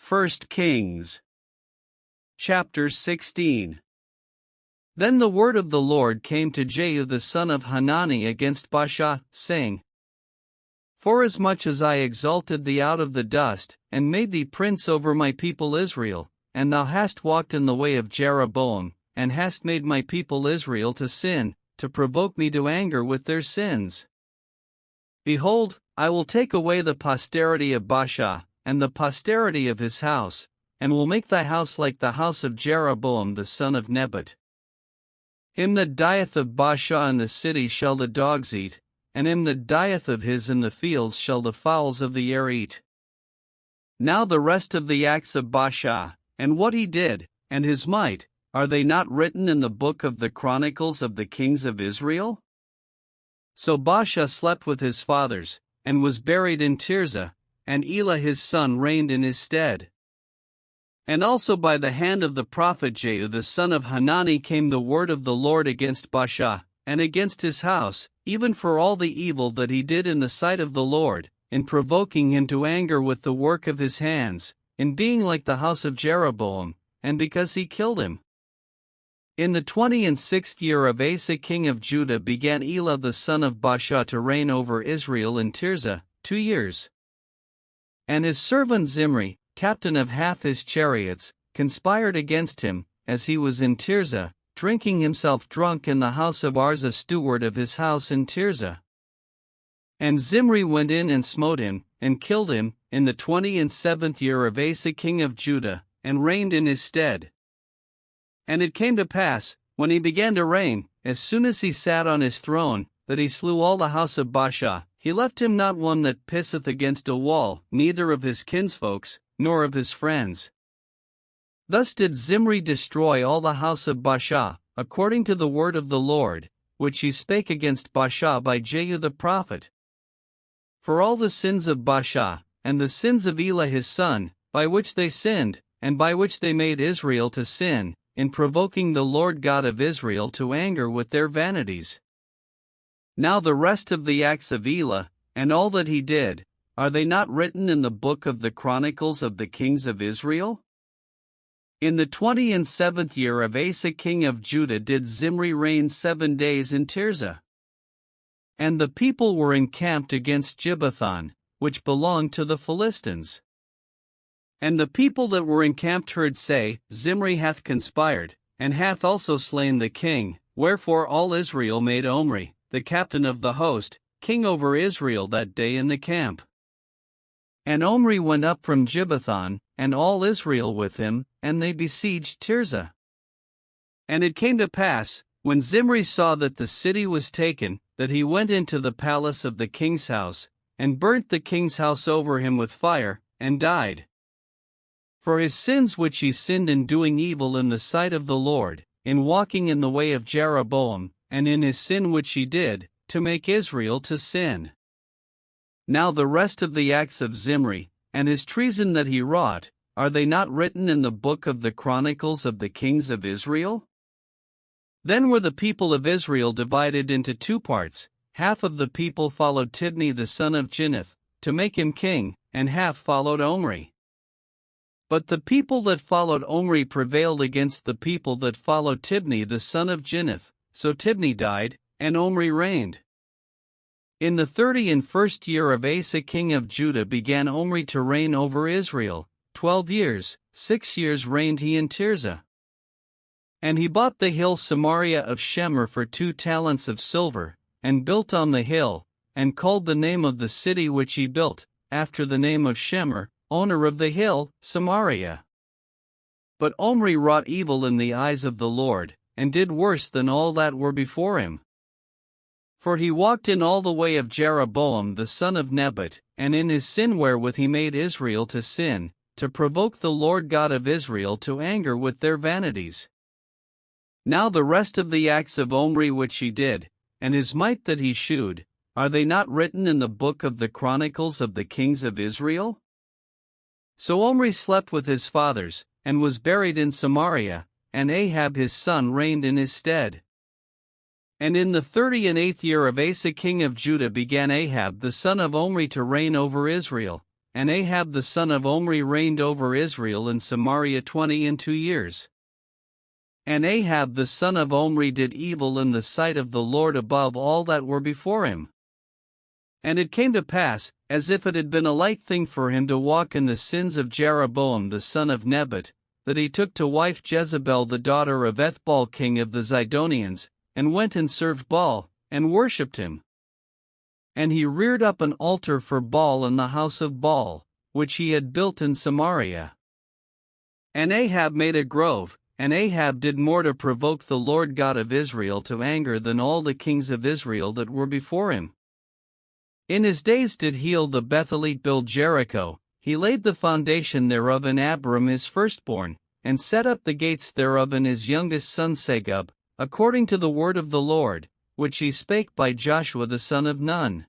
1 Kings chapter 16. Then the word of the Lord came to Jehu the son of Hanani against Baasha, saying, Forasmuch as I exalted thee out of the dust, and made thee prince over my people Israel, and thou hast walked in the way of Jeroboam, and hast made my people Israel to sin, to provoke me to anger with their sins. Behold, I will take away the posterity of Baasha, and the posterity of his house, and will make thy house like the house of Jeroboam the son of Nebat. Him that dieth of Baasha in the city shall the dogs eat, and him that dieth of his in the fields shall the fowls of the air eat. Now the rest of the acts of Baasha, and what he did, and his might, are they not written in the book of the Chronicles of the kings of Israel? So Baasha slept with his fathers, and was buried in Tirzah, and Elah his son reigned in his stead. And also by the hand of the prophet Jehu the son of Hanani came the word of the Lord against Baasha, and against his house, even for all the evil that he did in the sight of the Lord, in provoking him to anger with the work of his hands, in being like the house of Jeroboam, and because he killed him. In the 26th year of Asa king of Judah began Elah the son of Baasha to reign over Israel in Tirzah, 2 years. And his servant Zimri, captain of half his chariots, conspired against him, as he was in Tirzah, drinking himself drunk in the house of Arza steward of his house in Tirzah. And Zimri went in and smote him, and killed him, in the 27th year of Asa king of Judah, and reigned in his stead. And it came to pass, when he began to reign, as soon as he sat on his throne, that he slew all the house of Baasha. He left him not one that pisseth against a wall, neither of his kinsfolks, nor of his friends. Thus did Zimri destroy all the house of Baasha, according to the word of the Lord, which he spake against Baasha by Jehu the prophet. For all the sins of Baasha, and the sins of Elah his son, by which they sinned, and by which they made Israel to sin, in provoking the Lord God of Israel to anger with their vanities. Now the rest of the acts of Elah, and all that he did, are they not written in the book of the Chronicles of the kings of Israel? In the 27th year of Asa king of Judah did Zimri reign 7 days in Tirzah. And the people were encamped against Gibbethon, which belonged to the Philistines. And the people that were encamped heard say, Zimri hath conspired, and hath also slain the king, wherefore all Israel made Omri, the captain of the host, king over Israel that day in the camp. And Omri went up from Gibbethon, and all Israel with him, and they besieged Tirzah. And it came to pass, when Zimri saw that the city was taken, that he went into the palace of the king's house, and burnt the king's house over him with fire, and died. For his sins which he sinned in doing evil in the sight of the Lord, in walking in the way of Jeroboam, and in his sin which he did, to make Israel to sin. Now the rest of the acts of Zimri, and his treason that he wrought, are they not written in the book of the Chronicles of the kings of Israel? Then were the people of Israel divided into 2 parts, half of the people followed Tibni the son of Ginnath, to make him king, and half followed Omri. But the people that followed Omri prevailed against the people that followed Tibni the son of Ginnath, so Tibni died, and Omri reigned. In the 31st year of Asa king of Judah began Omri to reign over Israel, 12 years, 6 years reigned he in Tirzah. And he bought the hill Samaria of Shemer for 2 talents of silver, and built on the hill, and called the name of the city which he built, after the name of Shemer, owner of the hill, Samaria. But Omri wrought evil in the eyes of the Lord, and did worse than all that were before him. For he walked in all the way of Jeroboam the son of Nebat, and in his sin wherewith he made Israel to sin, to provoke the Lord God of Israel to anger with their vanities. Now the rest of the acts of Omri which he did, and his might that he shewed, are they not written in the book of the Chronicles of the kings of Israel? So Omri slept with his fathers, and was buried in Samaria, and Ahab his son reigned in his stead. And in the 38th year of Asa king of Judah began Ahab the son of Omri to reign over Israel, and Ahab the son of Omri reigned over Israel and Samaria 22 years. And Ahab the son of Omri did evil in the sight of the Lord above all that were before him. And it came to pass, as if it had been a light thing for him to walk in the sins of Jeroboam the son of Nebat, that he took to wife Jezebel the daughter of Ethbaal king of the Zidonians, and went and served Baal, and worshipped him. And he reared up an altar for Baal in the house of Baal, which he had built in Samaria. And Ahab made a grove, and Ahab did more to provoke the Lord God of Israel to anger than all the kings of Israel that were before him. In his days did Heel the Bethelite build Jericho. He laid the foundation thereof in Abram his firstborn, and set up the gates thereof in his youngest son Segub, according to the word of the Lord, which he spake by Joshua the son of Nun.